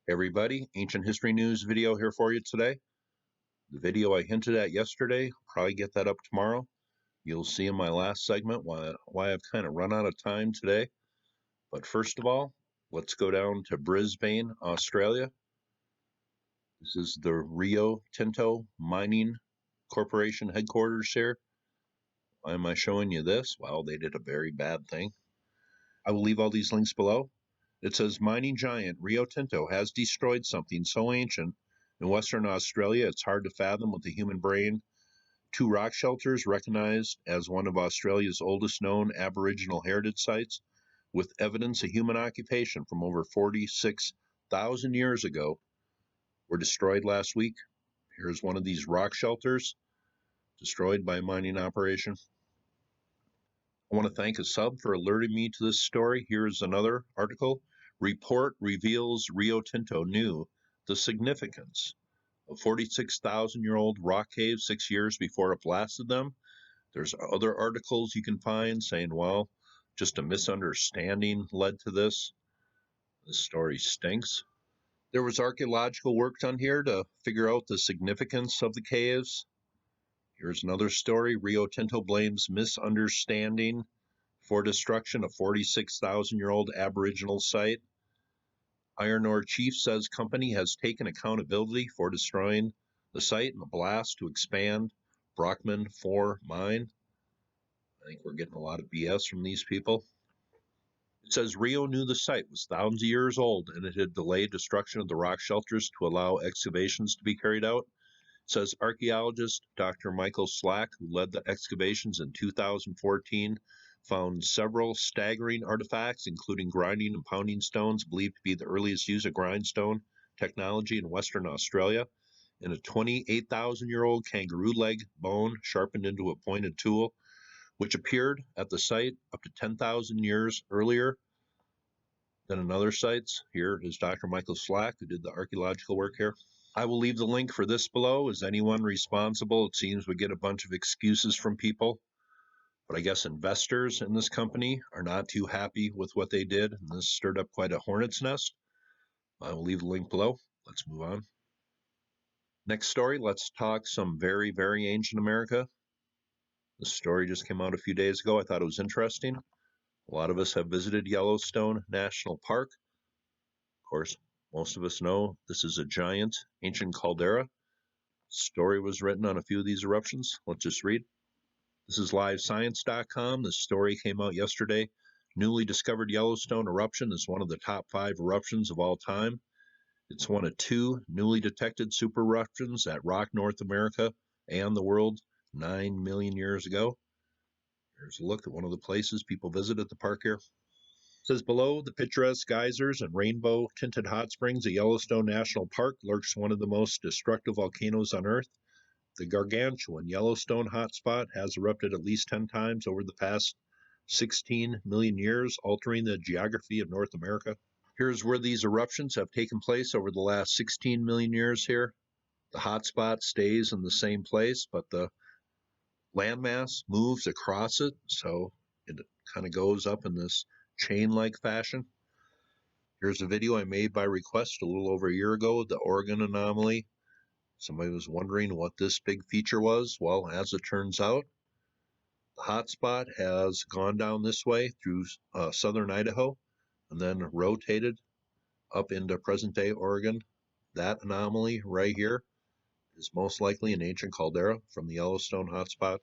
Hey everybody, Ancient History News video here for you today. The video I hinted at yesterday, probably get that up tomorrow. You'll see in my last segment why I've kind of run out of time today. But first of all, let's go down to Brisbane, Australia. This is the Rio Tinto Mining Corporation headquarters here. Why am I showing you this? Well, they did a very bad thing. I will leave all these links below. It says mining giant Rio Tinto has destroyed something so ancient in Western Australia it's hard to fathom with the human brain. Two rock shelters recognized as one of Australia's oldest known aboriginal heritage sites with evidence of human occupation from over 46,000 years ago were destroyed last week. Here's one of these rock shelters destroyed by a mining operation. I want to thank a sub for alerting me to this story. Here's another article. Report reveals Rio Tinto knew the significance of 46,000-year-old rock caves 6 years before it blasted them. There's other articles you can find saying, well, just a misunderstanding led to this. This story stinks. There was archaeological work done here to figure out the significance of the caves. Here's another story. Rio Tinto blames misunderstanding for destruction of 46,000-year-old aboriginal site. Iron Ore Chief says company has taken accountability for destroying the site in the blast to expand Brockman 4 mine. I think we're getting a lot of BS from these people. It says Rio knew the site was thousands of years old and it had delayed destruction of the rock shelters to allow excavations to be carried out. Says archaeologist Dr. Michael Slack, who led the excavations in 2014, found several staggering artifacts, including grinding and pounding stones believed to be the earliest use of grindstone technology in Western Australia, and a 28,000-year-old kangaroo leg bone sharpened into a pointed tool, which appeared at the site up to 10,000 years earlier than in other sites. Here is Dr. Michael Slack, who did the archaeological work here. I will leave the link for this below. Is anyone responsible? It seems we get a bunch of excuses from people, but I guess investors in this company are not too happy with what they did, and this stirred up quite a hornet's nest. I will leave the link below. Let's move on. Next story, let's talk some very, very ancient America. This story just came out a few days ago. I thought it was interesting. A lot of us have visited Yellowstone National Park. Of course, most of us know this is a giant ancient caldera. Story was written on a few of these eruptions. Let's just read. This is livescience.com. This story came out yesterday. Newly discovered Yellowstone eruption is one of the top 5 eruptions of all time. It's one of 2 newly detected super eruptions that rocked North America and the world 9 million years ago. Here's a look at one of the places people visit at the park here. It says below the picturesque geysers and rainbow-tinted hot springs of Yellowstone National Park lurks one of the most destructive volcanoes on Earth. The gargantuan Yellowstone hotspot has erupted at least 10 times over the past 16 million years, altering the geography of North America. Here's where these eruptions have taken place over the last 16 million years here. The hotspot stays in the same place, but the landmass moves across it, so it kind of goes up in this chain-like fashion. Here's a video I made by request a little over a year ago, the Oregon anomaly. Somebody was wondering what this big feature was. Well, as it turns out, the hotspot has gone down this way through southern Idaho and then rotated up into present-day Oregon. That anomaly right here is most likely an ancient caldera from the Yellowstone hotspot.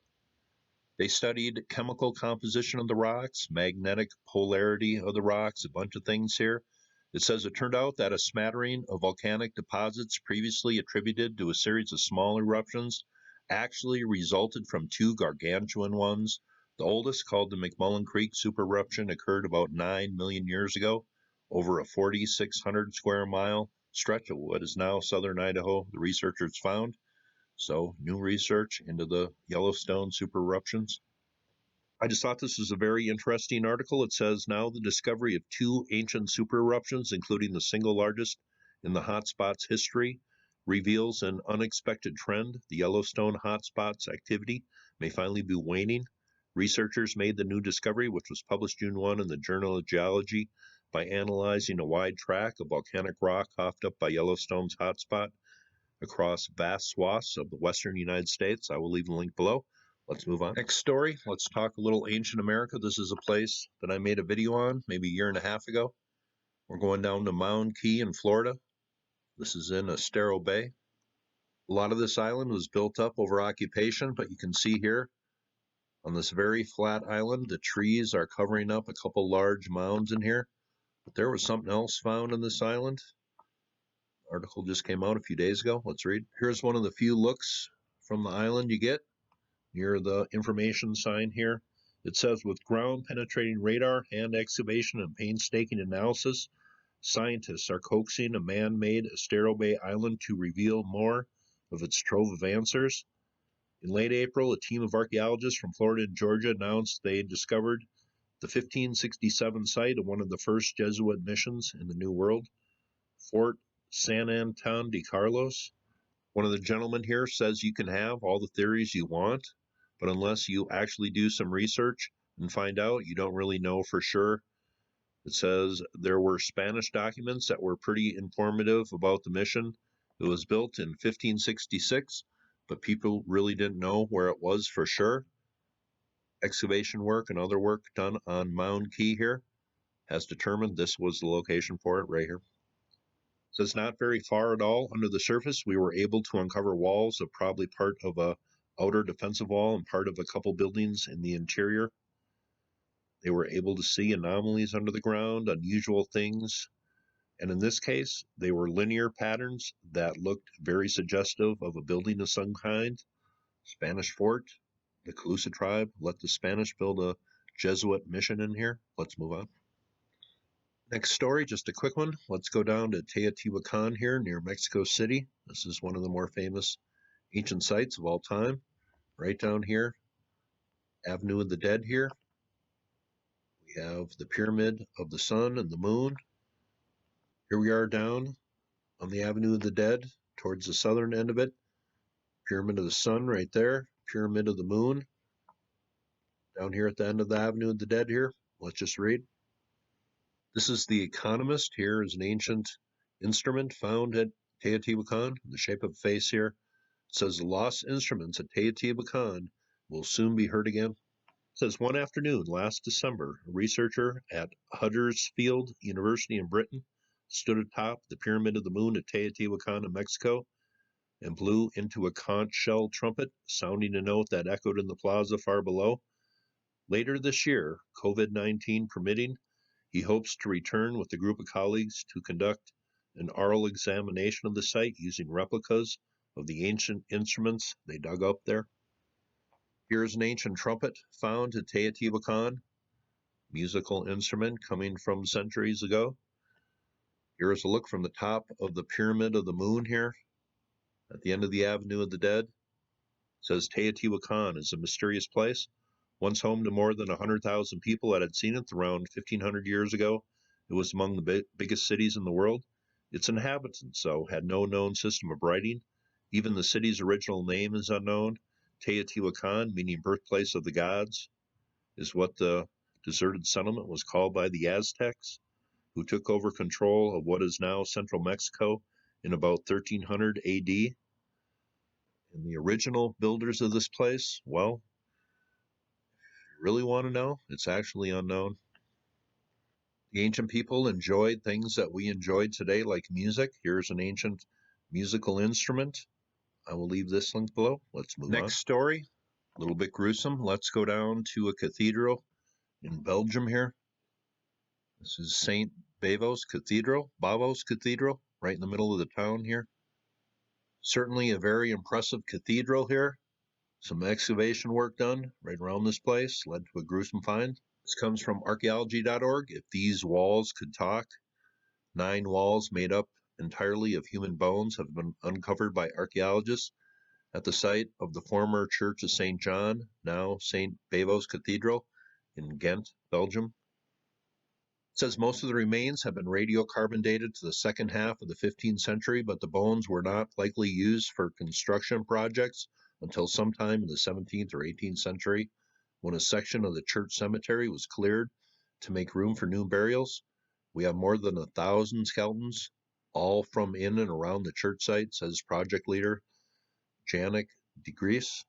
They studied chemical composition of the rocks, magnetic polarity of the rocks, a bunch of things here. It says it turned out that a smattering of volcanic deposits previously attributed to a series of small eruptions actually resulted from 2 gargantuan ones. The oldest, called the McMullen Creek supereruption, occurred about 9 million years ago over a 4,600 square mile stretch of what is now southern Idaho, the researchers found. So, new research into the Yellowstone supereruptions. I just thought this was a very interesting article. It says now the discovery of 2 ancient supereruptions, including the single largest in the hotspot's history, reveals an unexpected trend. The Yellowstone hotspot's activity may finally be waning. Researchers made the new discovery, which was published June 1 in the Journal of Geology, by analyzing a wide tract of volcanic rock coughed up by Yellowstone's hotspot across vast swaths of the western United States. I will leave the link below. Let's move on. Next story, let's talk a little ancient America. This is a place that I made a video on maybe a year and a half ago. We're going down to Mound Key in Florida. This is in Estero Bay. A lot of this island was built up over occupation, but you can see here on this very flat island, the trees are covering up a couple large mounds in here. But there was something else found on this island. The article just came out a few days ago. Let's read. Here's one of the few looks from the island you get near the information sign here. It says, with ground-penetrating radar, hand excavation, and painstaking analysis, scientists are coaxing a man-made Estero Bay island to reveal more of its trove of answers. In late April, a team of archaeologists from Florida and Georgia announced they had discovered the 1567 site of one of the first Jesuit missions in the New World, Fort San Anton de Carlos. One of the gentlemen here says you can have all the theories you want, but unless you actually do some research and find out, you don't really know for sure. It says there were Spanish documents that were pretty informative about the mission. It was built in 1566, but people really didn't know where it was for sure. Excavation work and other work done on Mound Key here has determined this was the location for it right here. It says not very far at all under the surface, we were able to uncover walls of probably part of a outer defensive wall and part of a couple buildings in the interior. They were able to see anomalies under the ground, unusual things, and in this case, they were linear patterns that looked very suggestive of a building of some kind. Spanish fort, the Calusa tribe let the Spanish build a Jesuit mission in here. Let's move on. Next story, just a quick one. Let's go down to Teotihuacan here near Mexico City. This is one of the more famous ancient sites of all time. Right down here, Avenue of the Dead here. We have the Pyramid of the Sun and the Moon. Here we are down on the Avenue of the Dead towards the southern end of it. Pyramid of the Sun right there. Pyramid of the Moon. Down here at the end of the Avenue of the Dead here. Let's just read. This is the Economist. Here is an ancient instrument found at Teotihuacan in the shape of a face here. It says the lost instruments at Teotihuacan will soon be heard again. It says one afternoon last December, a researcher at Huddersfield University in Britain stood atop the Pyramid of the Moon at Teotihuacan in Mexico and blew into a conch shell trumpet, sounding a note that echoed in the plaza far below. Later this year, COVID-19 permitting, he hopes to return with a group of colleagues to conduct an oral examination of the site using replicas of the ancient instruments they dug up there. Here is an ancient trumpet found at Teotihuacan, musical instrument coming from centuries ago. Here is a look from the top of the Pyramid of the Moon here at the end of the Avenue of the Dead. It says Teotihuacan is a mysterious place, once home to more than 100,000 people that had seen it around 1,500 years ago. It was among the biggest cities in the world. Its inhabitants, though, had no known system of writing. Even the city's original name is unknown. Teotihuacan, meaning birthplace of the gods, is what the deserted settlement was called by the Aztecs, who took over control of what is now central Mexico in about 1300 AD. And the original builders of this place, well, if you really want to know, it's actually unknown. The ancient people enjoyed things that we enjoyed today, like music. Here's an ancient musical instrument. I will leave this link below. Let's move on. Next story, a little bit gruesome. Let's go down to a cathedral in Belgium here. This is St. Bavo's Cathedral, right in the middle of the town here. Certainly a very impressive cathedral here. Some excavation work done right around this place led to a gruesome find. This comes from Archaeology.org. If these walls could talk, 9 walls made up entirely of human bones have been uncovered by archaeologists at the site of the former Church of St. John, now St. Bavo's Cathedral in Ghent, Belgium. It says most of the remains have been radiocarbon dated to the second half of the 15th century, but the bones were not likely used for construction projects until sometime in the 17th or 18th century, when a section of the church cemetery was cleared to make room for new burials. We have more than 1,000 skeletons, all from in and around the church site, says project leader Janik DeGrees.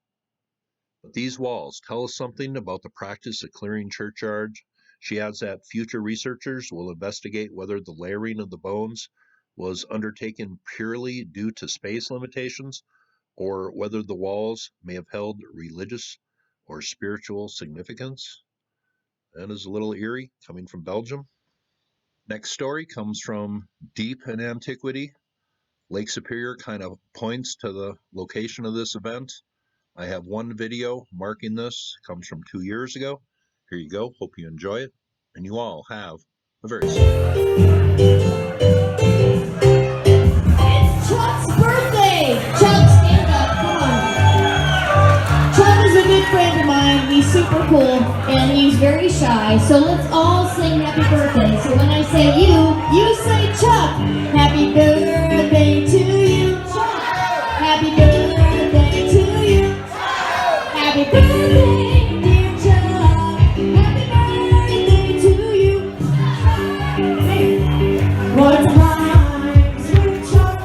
But these walls tell us something about the practice of clearing churchyards. She adds that future researchers will investigate whether the layering of the bones was undertaken purely due to space limitations or whether the walls may have held religious or spiritual significance. That is a little eerie, coming from Belgium. Next story comes from deep in antiquity. Lake Superior kind of points to the location of this event. I have one video marking this, comes from 2 years ago. Here you go. Hope you enjoy it. And you all have a very safe day. It's Chuck's birthday! Chuck, stand up, come on. Chuck is a good friend of mine. He's super cool, and he's very shy. So let's all sing happy birthday. So when I say you say Chuck. Happy birthday to you, Chuck. Happy birthday to you. Happy birthday, dear Chuck. Happy birthday to you. Hey, what's rhymes with Chuck?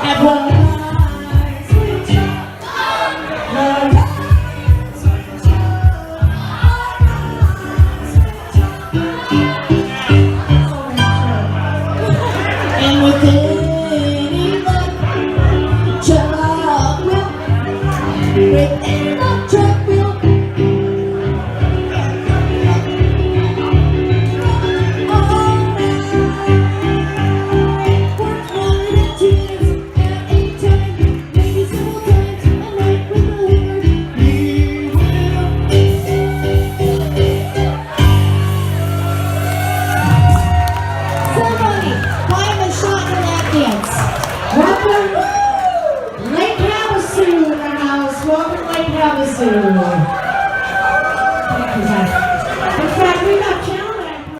And what rhymes with Chuck? What rhymes with Chuck? And with any luck, Chuck will. With any luck, Chuck will. Work hard and tears at any time, maybe several times a night with the hair. He will. Somebody, climb a shot for that dance. Welcome, Lake Havasu in the house. Welcome, Lake Havasu. Thank you, Zach.